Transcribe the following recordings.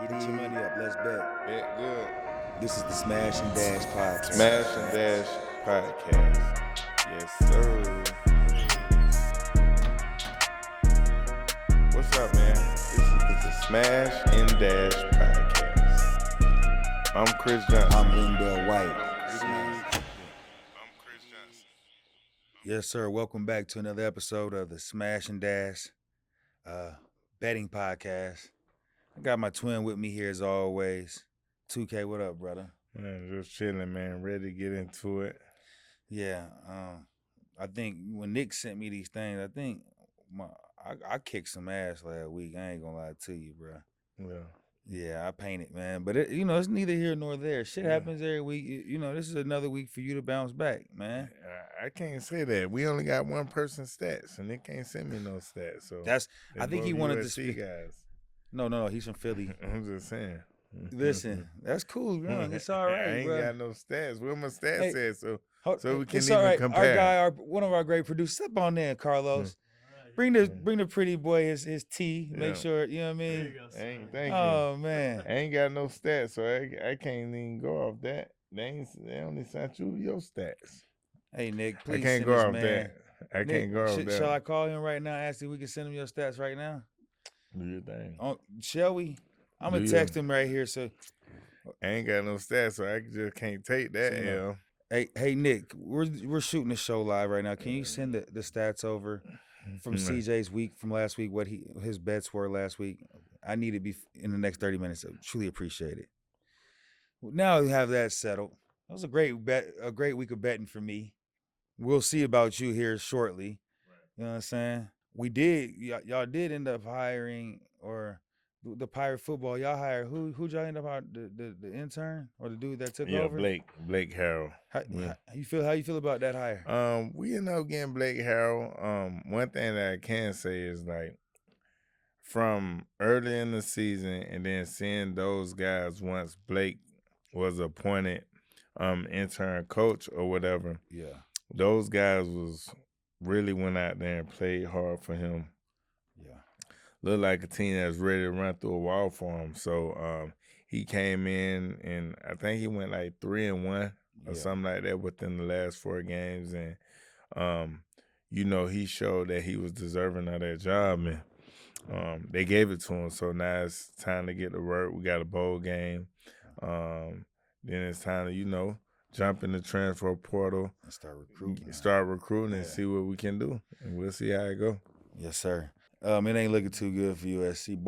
Get your money up. Let's bet. Bet good. This is the Smash and Dash podcast. Smash and Dash podcast. Yes, sir. What's up, man? This is the Smash and Dash podcast. I'm Chris Johnson. I'm LenDale White. I'm Chris Johnson. Yes, sir. Welcome back to another episode of the Smash and Dash betting podcast. I got my twin with me here as always. 2K, what up, brother? Man, just chilling, man. Ready to get into it. Yeah, I think when Nick sent me these things, I think I kicked some ass last week. I ain't gonna lie to you, bro. Yeah, I painted, man. But it's neither here nor there. Shit happens every week. This is another week for you to bounce back, man. I can't say that. We only got one person's stats, and they can't send me no stats. So I think he wanted to speak. Guys. No, he's from Philly. I'm just saying. Listen, that's cool, bro. It's all right, I ain't bro. got no stats. Where my stats at? So we can it's even all right. compare. One of our great producers, step on there, Carlos. Bring the pretty boy his tea. Make sure, you know what I mean? Thank you. Oh man, I ain't got no stats, so I can't even go off that. They only sent you your stats. Hey Nick, please I can't send go this off man. that. I can't go off that. Shall I call him right now? Ask if we can send him your stats right now. Do your thing. Shall we? I'm gonna text him right here. So I ain't got no stats, so I just can't take that L. Hey Nick, we're shooting the show live right now. Can you send the stats over from CJ's week from last week? What his bets were last week? I need to be in the next 30 minutes. I truly appreciate it. Now we have that settled. That was a great week of betting for me. We'll see about you here shortly. You know what I'm saying? We did. Y'all did end up hiring or. The Pirate football, y'all hired who'd y'all end up hiring? The intern or the dude that took over? Blake Harrell. How you feel about that hire? We ended up getting Blake Harrell. One thing that I can say is like from early in the season and then seeing those guys once Blake was appointed intern coach or whatever. Yeah. Those guys really went out there and played hard for him. Looked like a team that's ready to run through a wall for him. So he came in and I think he went like 3-1 or something like that within the last 4 games. And, he showed that he was deserving of that job. And they gave it to him. So now it's time to get to work. We got a bowl game. Then it's time to, jump in the transfer portal. And start recruiting. And see what we can do. And we'll see how it go. Yes, sir. It ain't looking too good for USC.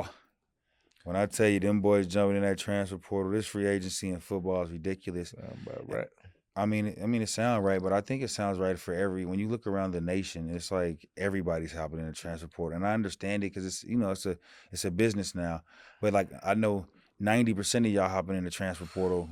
When I tell you them boys jumping in that transfer portal, this free agency in football is ridiculous. Sound about right. I mean, it sounds right, but I think it sounds right for when you look around the nation, it's like everybody's hopping in the transfer portal. And I understand it because it's a business now. But like I know 90% of y'all hopping in the transfer portal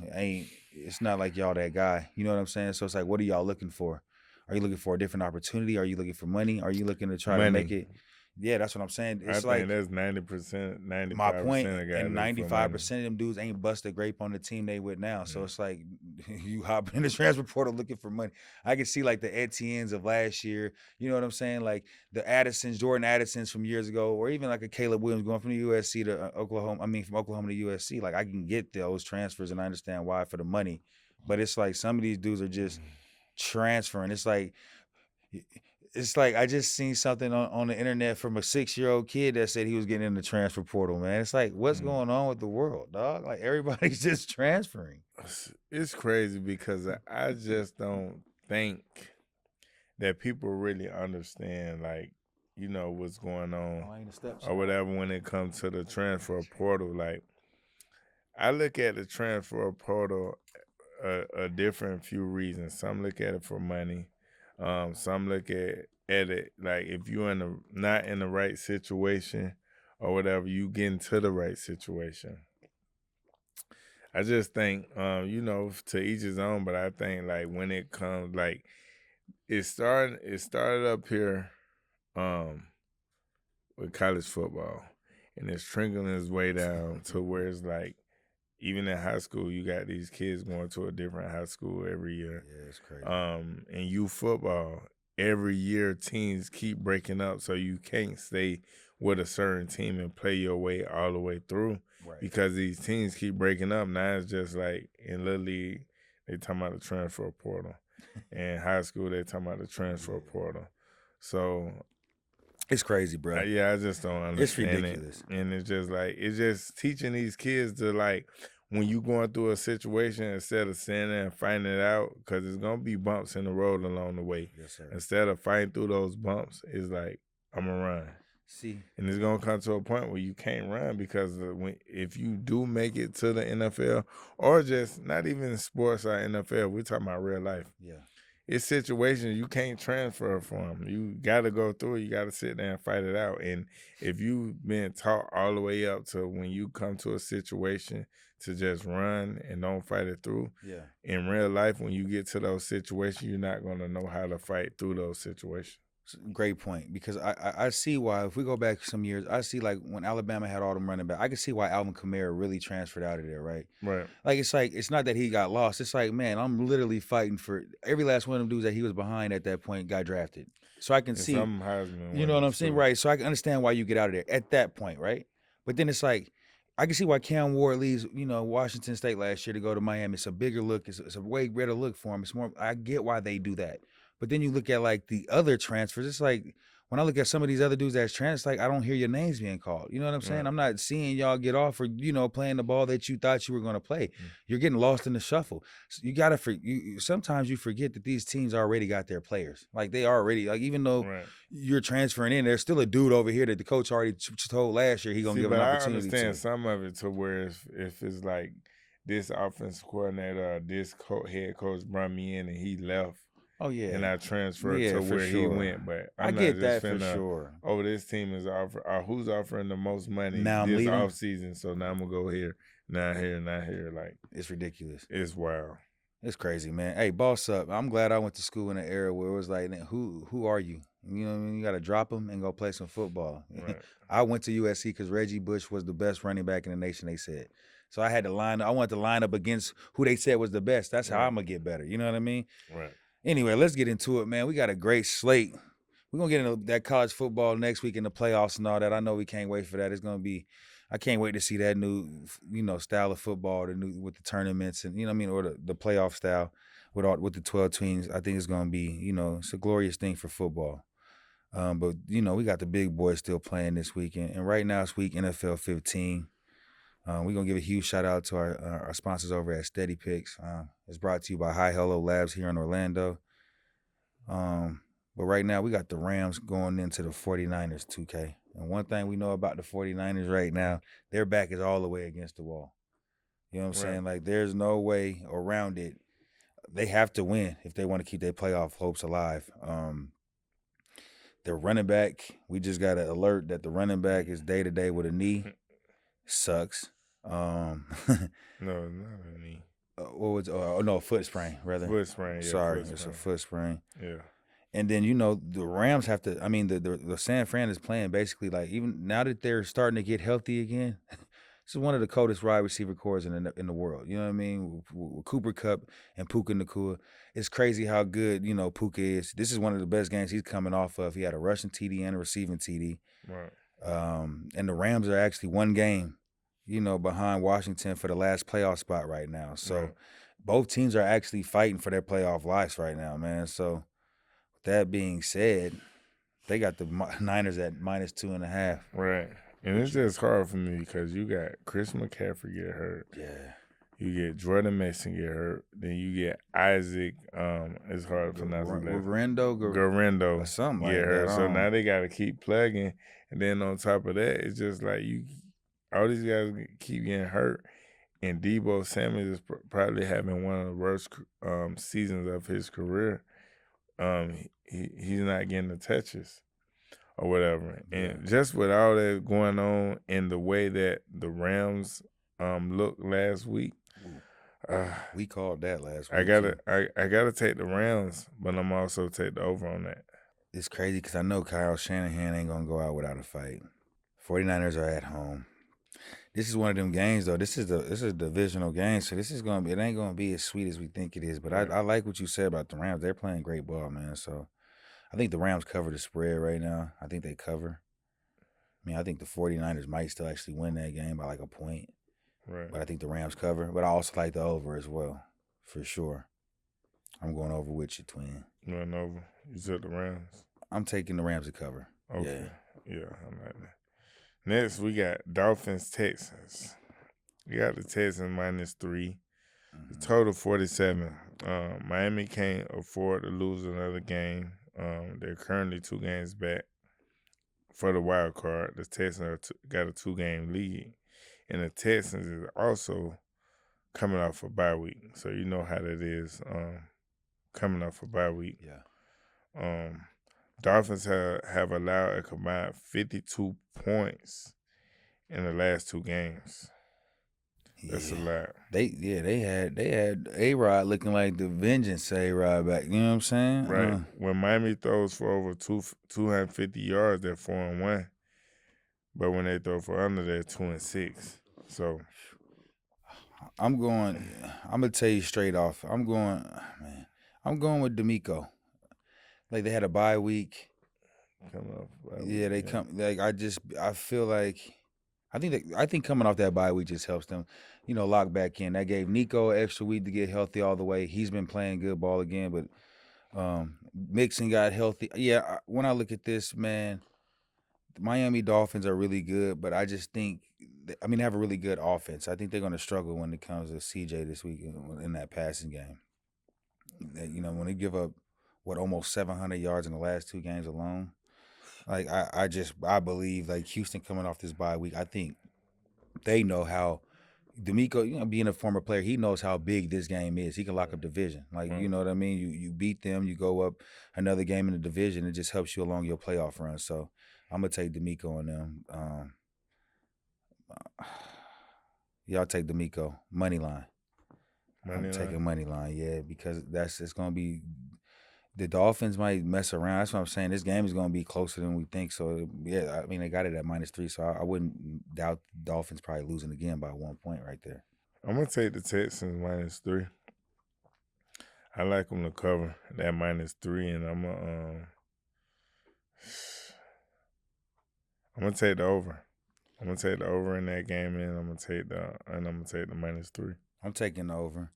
it's not like y'all that guy. You know what I'm saying? So it's like, what are y'all looking for? Are you looking for a different opportunity? Are you looking for money? Are you looking to try to make it? Yeah, that's what I'm saying. It's I think that's 90%, 95%. My point, of guys and 95% of them dudes ain't bust a grape on the team they with now. So it's like you hop in the transfer portal looking for money. I can see like the Etiennes of last year. You know what I'm saying? Like the Jordan Addisons from years ago, or even like a Caleb Williams going from the USC to Oklahoma. I mean, from Oklahoma to USC. Like I can get those transfers, and I understand why for the money. But it's like some of these dudes are just transferring. It's like I just seen something on the internet from a 6-year-old kid that said he was getting in the transfer portal, man. It's like, what's going on with the world, dog? Like everybody's just transferring. It's crazy because I just don't think that people really understand, like, what's going on or whatever when it comes to the transfer portal. Like, I look at the transfer portal a different few reasons. Some look at it for money. Some look at it like if you're not in the right situation or whatever, you get into the right situation. I just think, to each his own, but I think like when it comes, like it started up here with college football, and it's trickling its way down to where it's like even in high school, you got these kids going to a different high school every year. Yeah, it's crazy. In youth football, every year teams keep breaking up, so you can't stay with a certain team and play your way all the way through. Right. Because these teams keep breaking up. Now it's just like in Little League, they talking about the transfer portal. In high school, they talking about the transfer portal. So it's crazy, bro. I just don't understand it's ridiculous. And it's just like, it's just teaching these kids to like, when you going through a situation, instead of sitting there and fighting it out, because there's going to be bumps in the road along the way. Yes, sir. Instead of fighting through those bumps, it's like, I'm going to run. See, and it's gonna come to a point where you can't run because if you do make it to the NFL, or just not even sports or NFL, we're talking about real life. Yeah, it's situations you can't transfer from. You got to go through it. You got to sit there and fight it out. And if you've been taught all the way up to when you come to a situation to just run and don't fight it through, in real life, when you get to those situations, you're not gonna know how to fight through those situations. Great point, because I see why. If we go back some years, I see like when Alabama had all them running back, I can see why Alvin Kamara really transferred out of there, right? Right. Like it's not that he got lost. It's like, man, I'm literally fighting for every last one of them dudes that he was behind at that point got drafted. So I can see, some Heisman you know what I'm saying, too. right? So I can understand why you get out of there at that point, right? But then it's like, I can see why Cam Ward leaves, Washington State last year to go to Miami. It's a bigger look. It's a way better look for him. It's more. I get why they do that. But then you look at like the other transfers. It's like when I look at some of these other dudes that's transferred, like I don't hear your names being called. You know what I'm saying? Right. I'm not seeing y'all get off for playing the ball that you thought you were going to play. You're getting lost in the shuffle. So you gotta sometimes you forget that these teams already got their players. Like they already even though you're transferring in, there's still a dude over here that the coach already told last year he gonna give an opportunity. I understand some of it to where if it's like this offensive coordinator or this head coach brought me in and he left. Oh yeah, and I transferred to where he went, but I get that for sure. Oh, this team is who's offering the most money now this offseason, so now I'm gonna go here, not here. Like it's ridiculous. It's wild. It's crazy, man. Hey, boss up. I'm glad I went to school in an era where it was like, who are you? You know what I mean? You got to drop them and go play some football. Right. I went to USC because Reggie Bush was the best running back in the nation, they said. So I had to I wanted to line up against who they said was the best. That's how I'm going to get better. You know what I mean? Right. Anyway, let's get into it, man. We got a great slate. We're going to get into that college football next week in the playoffs and all that. I know we can't wait for that. It's going to be – I can't wait to see that new, style of football, with the tournaments and, or the playoff style with the 12 teams. I think it's going to be, it's a glorious thing for football. But, we got the big boys still playing this weekend. And right now it's week NFL 15. We're going to give a huge shout out to our sponsors over at SteadyPicks. It's brought to you by Hi Hello Labs here in Orlando. But right now we got the Rams going into the 49ers 2K. And one thing we know about the 49ers right now, their back is all the way against the wall. You know what I'm saying? Like there's no way around it. They have to win if they want to keep their playoff hopes alive. Their running back, we just got an alert that the running back is day-to-day with a knee. Sucks. No, not a knee. What was? No, foot sprain rather. Foot sprain. Yeah, sorry, it's a foot sprain. Yeah. And then the Rams have to. I mean, the San Fran is playing basically like even now that they're starting to get healthy again. This is one of the coldest wide receiver cores in the world. You know what I mean? With Cooper Kupp and Puka Nacua. It's crazy how good Puka is. This is one of the best games he's coming off of. He had a rushing TD and a receiving TD. Right. And the Rams are actually one game, behind Washington for the last playoff spot right now. So both teams are actually fighting for their playoff lives right now, man. So with that being said, they got the Niners at -2.5. Right. And it's just hard for me because you got Chris McCaffrey get hurt. Yeah. You get Jordan Mason get hurt. Then you get Isaac. It's hard to pronounce his name. Garendo. Or something get like hurt. that. So now they got to keep plugging. And then on top of that, it's just like all these guys keep getting hurt. And Deebo Samuel is probably having one of the worst seasons of his career. He's not getting the touches or whatever. And just with all that going on and the way that the Rams looked last week, we called that last week. I gotta take the Rams, but I'm also take the over on that. It's crazy because I know Kyle Shanahan ain't gonna go out without a fight. 49ers are at home. This is one of them games though. This is a divisional game, so it ain't gonna be as sweet as we think it is. But I like what you said about the Rams. They're playing great ball, man. So I think the Rams cover the spread right now. I think they cover. I mean, I think the 49ers might still actually win that game by like a point. Right. But I think the Rams cover. But I also like the over as well, for sure. I'm going over with you, twin. You went over. You took the Rams. I'm taking the Rams to cover. Okay. Yeah, I like that. Next, we got Dolphins, Texans. We got the Texans -3. The total 47. Miami can't afford to lose another game. They're currently 2 games back for the wild card. The Texans got a 2-game lead. And the Texans is also coming off a bye week. So you know how that is coming off a bye week. Yeah. Dolphins have allowed a combined 52 points in the last 2 games. That's a lot. They had A-Rod looking like the vengeance A-Rod back. You know what I'm saying? Right. When Miami throws for over 250 yards, they're 4-1. But when they throw for under, they're 2-6. So I'm gonna tell you straight off. I'm going with D'Amico. Like they had a bye week. I feel like I think coming off that bye week just helps them, lock back in. That gave Nico an extra week to get healthy all the way. He's been playing good ball again, but Mixon got healthy. Yeah, when I look at this, man, the Miami Dolphins are really good, but I just think they have a really good offense. I think they're going to struggle when it comes to CJ this week in that passing game. When they give up almost 700 yards in the last 2 games alone. Like I believe like Houston coming off this bye week, I think they know how D'Amico, being a former player, he knows how big this game is. He can lock up division. Like, you know what I mean? You beat them, you go up another game in the division, it just helps you along your playoff run. So I'm gonna take D'Amico on them. Y'all take D'Amico. Money line. I'm taking money line, yeah, because it's gonna be. The Dolphins might mess around. That's what I'm saying. This game is going to be closer than we think. So, yeah, they got it at -3. So, I wouldn't doubt the Dolphins probably losing again by 1 point right there. I'm going to take the Texans -3. I like them to cover that -3, and I'm going to take the over. I'm going to take the over in that game, and I'm going to take the -3. I'm taking the over.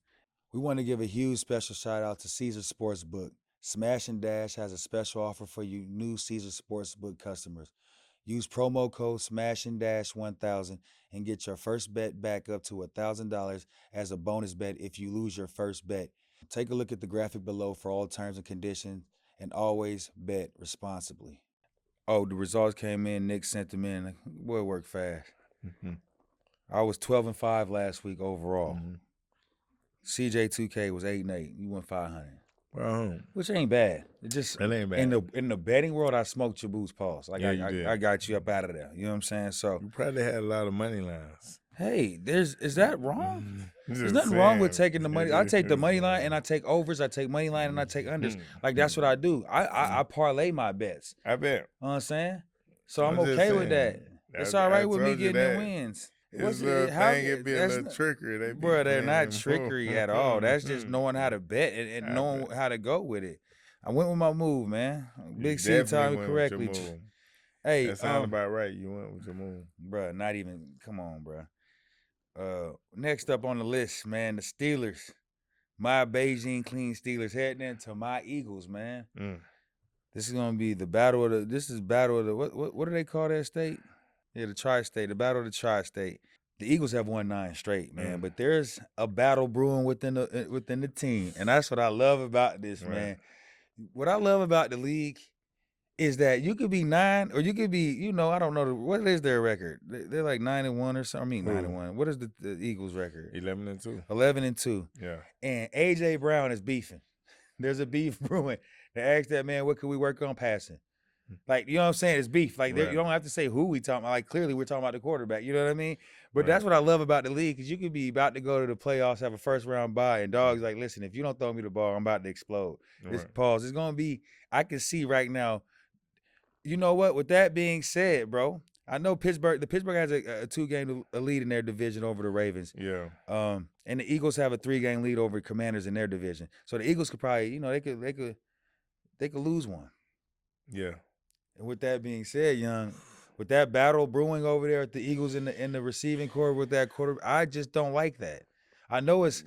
We want to give a huge special shout out to Caesar Sportsbook. Smash and Dash has a special offer for you new Caesar Sportsbook customers. Use promo code Smash and Dash 1000 and get your first bet back up to $1,000 as a bonus bet if you lose your first bet. Take a look at the graphic below for all terms and conditions, and always bet responsibly. Oh, the results came in. Nick sent them in. Boy, it worked fast. Mm-hmm. I was 12-5 last week overall. Mm-hmm. CJ2K was 8-8. You won 500. Well, which ain't bad. It ain't bad. In the betting world, I smoked your boots, pause. Like yeah, I got you up out of there. You know what I'm saying? So you probably had a lot of money lines. Hey, is that wrong? There's nothing wrong with taking the money. I take the money line and I take overs. I take money line and I take unders. Like that's what I do. I parlay my bets. I bet. You know what I'm saying? So I'm okay with that. It's all right with me getting the wins. It's a little thing, it'd be a little trickery. They're not trickery at all. That's just knowing how to bet and knowing how to go with it. I went with my move, man. Big C taught me correctly. Hey, that sounds about right. You went with your move. Bruh, not even, come on, bruh. Next up on the list, man, the Steelers. My Beijing Clean Steelers heading into my Eagles, man. This is going to be the battle of the, what do they call that state? Yeah, the tri-state, the battle of the tri-state. The Eagles have won 9 straight, man, but there's a battle brewing within the team, and that's what I love about this, man. What I love about the league is that you could be 9 or you could be, I don't know, what is their record? They're like 9-1 or something. 9-1. What is the Eagles' record? 11-2. 11-2. Yeah. And A.J. Brown is beefing. There's a beef brewing. They asked that man, what could we work on passing? Like, you know what I'm saying? It's beef. Like, you don't have to say who we talking about. Like, clearly we're talking about the quarterback. You know what I mean? But that's what I love about the league, because you could be about to go to the playoffs, have a first-round bye, and dog's like, listen, if you don't throw me the ball, I'm about to explode. This pause. It's going to be, I can see right now, you know what? With that being said, bro, I know Pittsburgh has a 2-game lead in their division over the Ravens. Yeah. And the Eagles have a 3-game lead over Commanders in their division. So the Eagles could probably, they could lose one. Yeah. And with that being said, Young, with that battle brewing over there at the Eagles in the receiving core with that quarter. I just don't like that. I know it's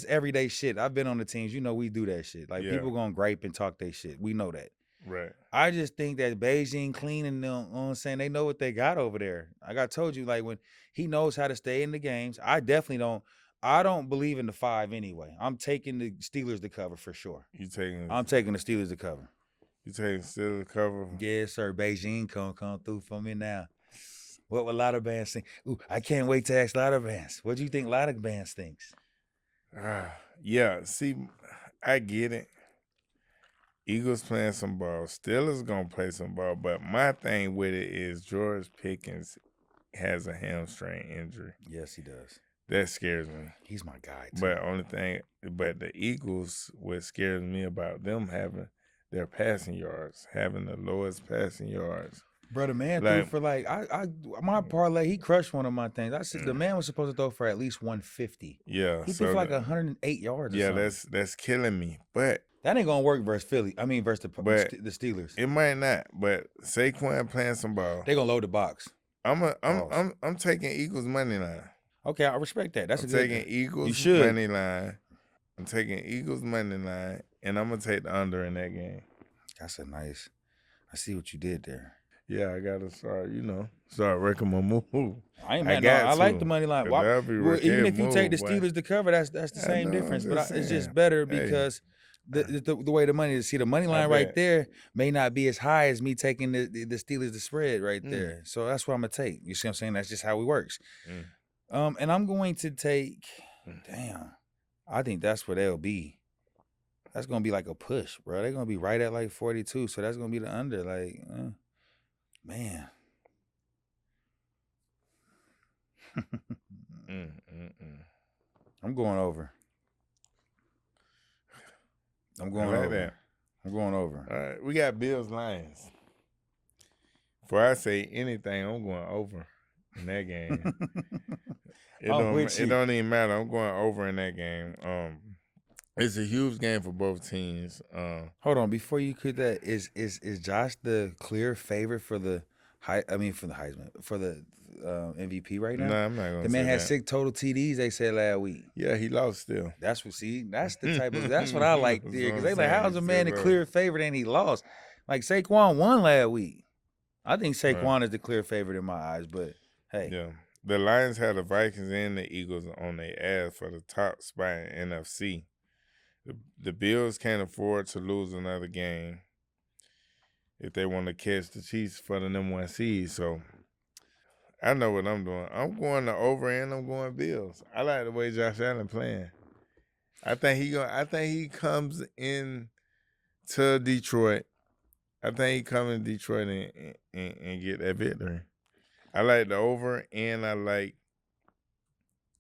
everyday shit. I've been on the teams. You know, we do that shit. Like people gonna gripe and talk their shit. We know that. Right. I just think that Beijing clean and them, you know what I'm saying, they know what they got over there. Like I told you, like when he knows how to stay in the games, I definitely don't. I don't believe in the 5 anyway. I'm taking the Steelers to cover for sure. I'm taking the Steelers to cover. You taking Steelers to cover? Yes, sir. Beijing come through for me now. What would Lotta Bands think? Ooh, I can't wait to ask Lotta Bands. What do you think Lotta Bands thinks? Yeah, see, I get it. Eagles playing some ball. Steelers gonna play some ball. But my thing with it is George Pickens has a hamstring injury. Yes, he does. That scares me. He's my guy, too. But the Eagles, what scares me about them having their passing yards, having the lowest passing yards. Bro, the man threw for my parlay, he crushed one of my things. I said the man was supposed to throw for at least 150. Yeah. He threw for like 108 yards or something. Yeah, that's killing me. But that ain't gonna work versus Philly. I mean versus the Steelers. It might not, but Saquon playing some ball. They gonna load the box. I'm taking Eagles money line. Okay, I respect that. I'm taking Eagles money line. I'm taking Eagles money line, and I'm gonna take the under in that game. That's a nice. I see what you did there. Yeah, I gotta start working my move. I like the money line. Even if you take the Steelers to cover, that's the same difference. But it's just better because the way the money is. See, the money line right there may not be as high as me taking the Steelers to spread right there. So that's what I'm gonna take. You see what I'm saying? That's just how it works. And I'm going to take. Damn, I think that's where they'll be. That's gonna be like a push, bro. They're gonna be right at like 42. So that's gonna be the under. Like, man. I'm going over. I'm going over. I'm going over. All right, we got Bills Lions. Before I say anything, I'm going over in that game. It don't even matter. I'm going over in that game. It's a huge game for both teams. Hold on, before you could that is Josh the clear favorite for the Heisman for the MVP right now? No, I'm not gonna. The man had 6 total TDs. They said last week. Yeah, he lost still. That's the type of. That's what I like there because they like, how's a man the clear favorite and he lost? Like Saquon won last week. I think Saquon is the clear favorite in my eyes, but hey. Yeah. The Lions had the Vikings and the Eagles on their ass for the top spot in NFC. The Bills can't afford to lose another game if they want to catch the Chiefs for the number 1 seed. So I know what I'm doing. I'm going to over and I'm going Bills. I like the way Josh Allen playing. I think he comes in to Detroit. I think he come in Detroit and get that victory. I like the over and I like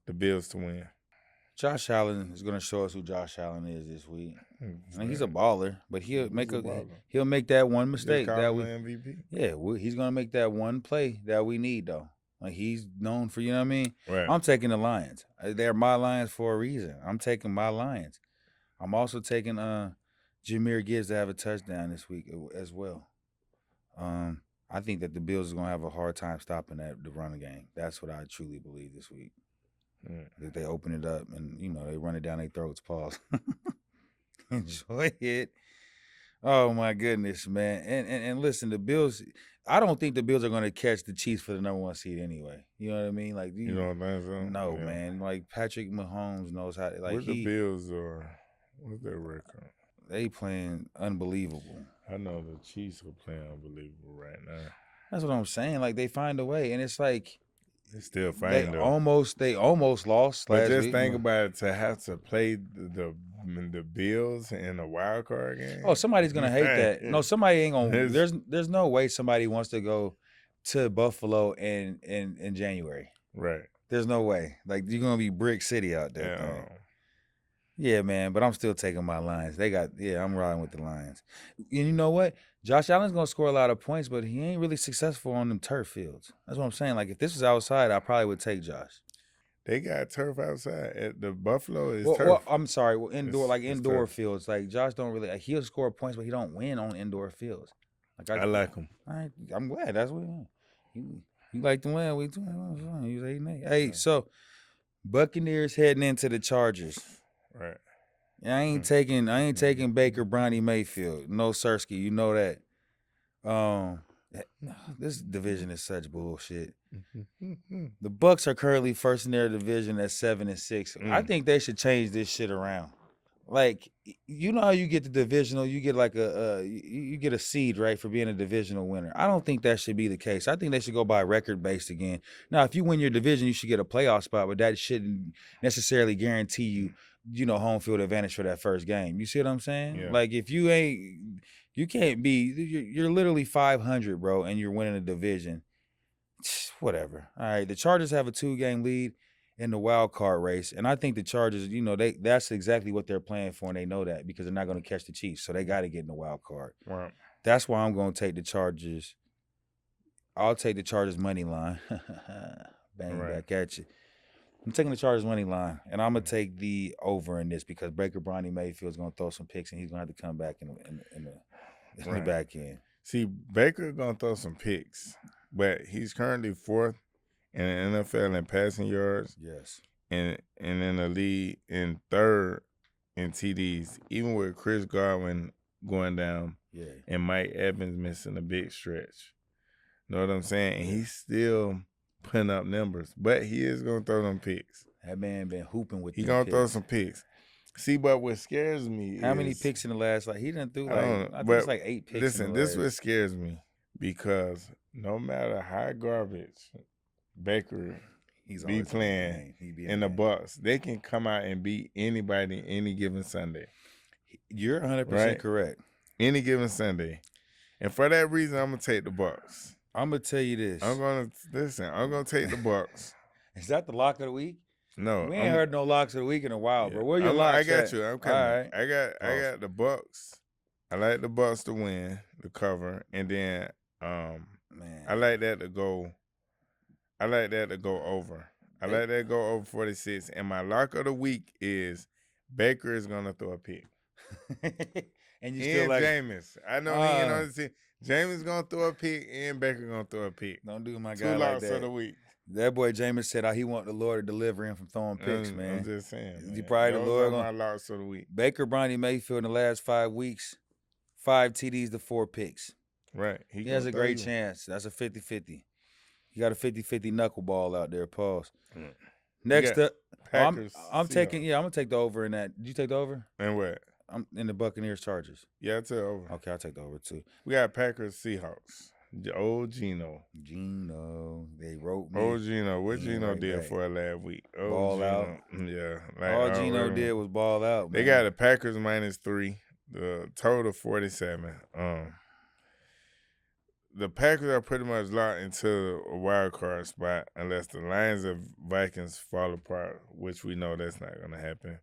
the Bills to win. Josh Allen is going to show us who Josh Allen is this week. I mean, he's a baller, but he'll make that one mistake that we MVP. Yeah, he's going to make that one play that we need though. Like he's known for, you know what I mean? Right. I'm taking the Lions. They're my Lions for a reason. I'm taking my Lions. I'm also taking Jahmyr Gibbs to have a touchdown this week as well. I think that the Bills are going to have a hard time stopping the running game. That's what I truly believe this week. That they open it up and, they run it down their throats. Pause. Enjoy it. Oh, my goodness, man. And listen, the Bills, I don't think the Bills are going to catch the Chiefs for the number 1 seed anyway. You know what I mean? Like, you know what I'm saying? No, man. Like, Patrick Mahomes knows how to. Like, what the Bills are, what's their record? They playing unbelievable. I know the Chiefs are playing unbelievable right now. That's what I'm saying. Like, they find a way. And it's like, they still fighting. They almost lost but last just week. Think about it, to have to play the Bills in a wild card game. Oh, somebody's gonna hate that. No, somebody ain't gonna. There's no way somebody wants to go to Buffalo in January. Right. There's no way. Like you're gonna be Brick City out there. Yeah, man. But I'm still taking my Lions. I'm riding with the Lions. And you know what? Josh Allen's gonna score a lot of points, but he ain't really successful on them turf fields. That's what I'm saying. Like if this was outside, I probably would take Josh. They got turf outside. At the Buffalo is turf. Well, I'm sorry. Well, indoor fields. Like Josh don't really. He'll score points, but he don't win on indoor fields. Like I like him. I'm glad. That's what. You like to win? We doing. You 8-8. Hey, so Buccaneers heading into the Chargers. Right. I ain't taking Baker, Bronny, Mayfield. No Sirski, you know that. This division is such bullshit. The Bucs are currently first in their division at 7-6. I think they should change this shit around. Like, you know how you get the divisional, you get like you get a seed, right, for being a divisional winner. I don't think that should be the case. I think they should go by record based again. Now, if you win your division, you should get a playoff spot, but that shouldn't necessarily guarantee you know, home field advantage for that first game. You see what I'm saying? Yeah. Like, if you can't be, you're literally 500, bro, and you're winning a division. Whatever. All right, the Chargers have a 2-game lead in the wild card race, and I think the Chargers, you know, that's exactly what they're playing for, and they know that because they're not going to catch the Chiefs, so they got to get in the wild card. Right. That's why I'm going to take the Chargers. I'll take the Chargers money line. Bang back at you. I'm taking the Chargers money line, and I'm gonna take the over in this because Baker Bronny Mayfield's gonna throw some picks, and he's gonna have to come back in the back end. See, Baker gonna throw some picks, but he's currently 4th in the NFL in passing yards. Yes. And in the league in 3rd in TDs, even with Chris Godwin going down. Yeah. And Mike Evans missing a big stretch. Know what I'm saying? And he's still putting up numbers, but he is gonna throw them picks. That man been hooping with. He gonna throw some picks. See, but what scares me how many picks in the last? Like he didn't do. I think it's like 8 picks. Listen, this is what scares me because no matter how garbage Baker be playing in the Bucs, they can come out and beat anybody any given Sunday. You're 100% correct. Any given Sunday, and for that reason, I'm gonna take the Bucs. I'm gonna tell you this. I'm gonna take the Bucs. Is that the lock of the week? No, we ain't heard no locks of the week in a while, bro. Where your locks? I got at? you. I'm coming. All right. I got the Bucs. I like the Bucs to win, the cover, and then I like that to go. I like that to go over. I like that to go over 46. And my lock of the week is Baker is gonna throw a pick. And you still like Jameis. I know he ain't on the team. Jameis gonna throw a pick and Baker gonna throw a pick. Don't do my 2 guy like locks that. of the week. That boy Jameis said he want the Lord to deliver him from throwing picks, man. I'm just saying. Man. You probably Those the Lord. are my locks of the week. Baker, Bronny Mayfield in the last 5 weeks, 5 TDs to 4 picks. Right. He has a great chance. That's a 50-50. He got a 50-50 knuckleball out there. Pause. Next up, Packers, I'm taking. Yeah, I'm gonna take the over in that. Did you take the over? And what? I'm in the Buccaneers Chargers. Yeah, I took over. Okay, I'll take the over too. We got Packers Seahawks. Old Gino. They wrote me. Old Gino. What Gino did back. for last week? Ball Gino. out. Yeah. All Gino did was ball out. They got the Packers -3. The total 47. The Packers are pretty much locked into a wild card spot unless the Lions and Vikings fall apart, which we know that's not going to happen.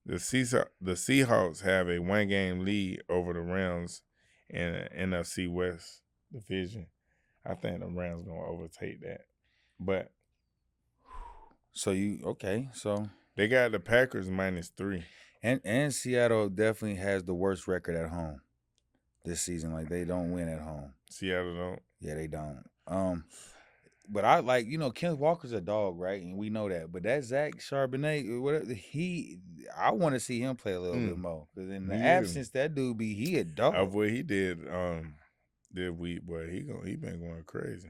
The Seahawks have a 1-game lead over the Rams in the NFC West division. I think the Rams going to overtake that. But so they got the Packers -3. And Seattle definitely has the worst record at home this season. Like they don't win at home. Seattle don't? Yeah, they don't. But I like, Kenneth Walker's a dog, right? And we know that. But that Zach Charbonnet, whatever, I want to see him play a little bit more. Because in the absence, that dude he a dog. Of what he did week, boy, he been going crazy.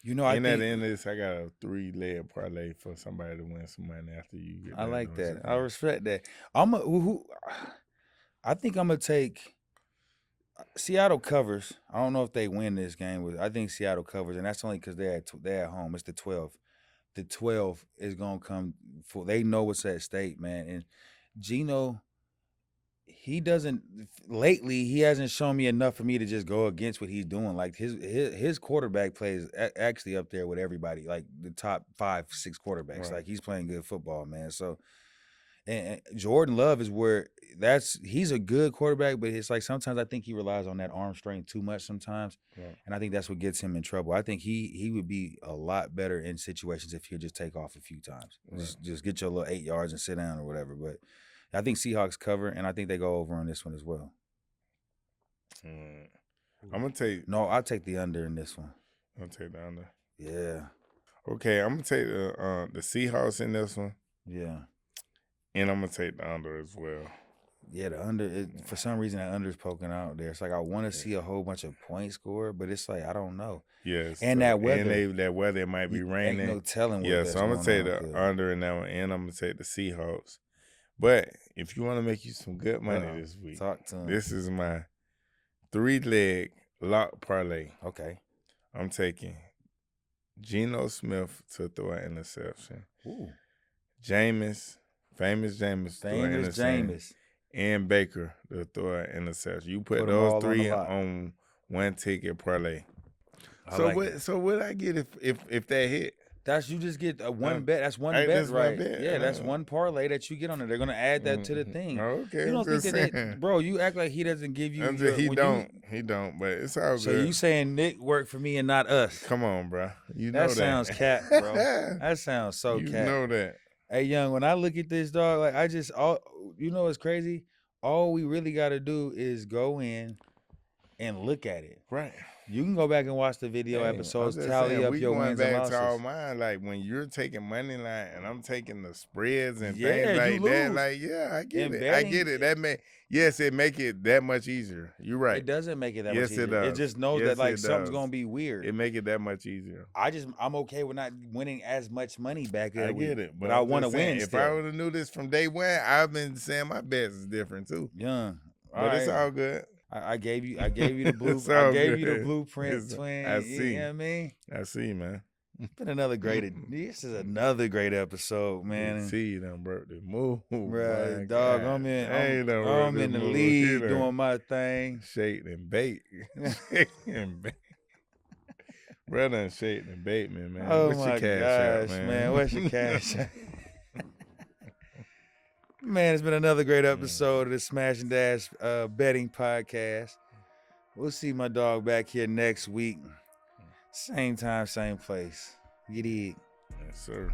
I think at the end of this, I got a 3-leg parlay for somebody to win some money after you get. I like that. I respect that. I think I'm gonna take. Seattle covers. I don't know if they win this game. I think Seattle covers, and that's only because they're at home. It's the 12. The 12 is gonna come. They know what's at stake, man. And Gino, he doesn't. Lately, he hasn't shown me enough for me to just go against what he's doing. Like his quarterback play is actually up there with everybody, like the top 5, 6 quarterbacks. Right. Like he's playing good football, man. So. And Jordan Love is where he's a good quarterback, but it's like sometimes I think he relies on that arm strength too much sometimes. Right. And I think that's what gets him in trouble. I think he would be a lot better in situations if he'll just take off a few times. Right. Just get your little 8 yards and sit down or whatever. But I think Seahawks cover, and I think they go over on this one as well. I'm going to take... No, I'll take the under in this one. I'll take the under. Yeah. Okay, I'm gonna take the Seahawks in this one. Yeah. And I'm gonna take the under as well. Yeah, the under. For some reason, that under is poking out there. It's like I want to see a whole bunch of points scored, but it's like I don't know. Yes. And that weather. And that weather, it might be raining. Ain't no telling. Yeah, so I'm gonna take the under in that one, and I'm gonna take the Seahawks. But if you want to make you some good money this week, talk to 'em. This is my 3-leg lock parlay. Okay. I'm taking Geno Smith to throw an interception. Ooh. famous Jameis throw an interception. And Baker to throw an interception. You put those 3 on one ticket parlay. So what I get if that hit? That's you just get a one bet. That's one bet, right? Yeah, that's one parlay that you get on it. They're gonna add that to the thing. Okay, you don't think that, bro? You act like he doesn't give you. He don't. But it's all good. So you saying Nick worked for me and not us? Come on, bro. You know that that sounds cap, bro. That sounds so cap. You know that. Hey, young, when I look at this dog, like you know what's crazy? All we really got to do is go in and look at it. Right. You can go back and watch the video episodes, tally up your wins and losses. We going back to all mine, like when you're taking money line and I'm taking the spreads and things like that. Lose. Like, yeah, I get it. I get it. It make it that much easier. You're right. It doesn't make it that much easier. Yes, it does. It just knows that like something's gonna be weird. It make it that much easier. I'm okay with not winning as much money back there. I get it, but I want to win. If I would have knew this from day one, I've been saying my bets is different too. Yeah, but it's all good. I gave you the blue. I gave you the blueprint, twin. I see. You know what I mean? I see, man. Been another great. This is another great episode, man. See you done broke the move, right, dog. God. I'm in the lead doing my thing. Shake and bait. Brother and shake and bait me, man. Oh What's my your cash gosh, out, man? man. What's your cash out? Man, it's been another great episode of the Smash and Dash betting podcast. We'll see my dog back here next week. Same time, same place. Get it. Yes, sir.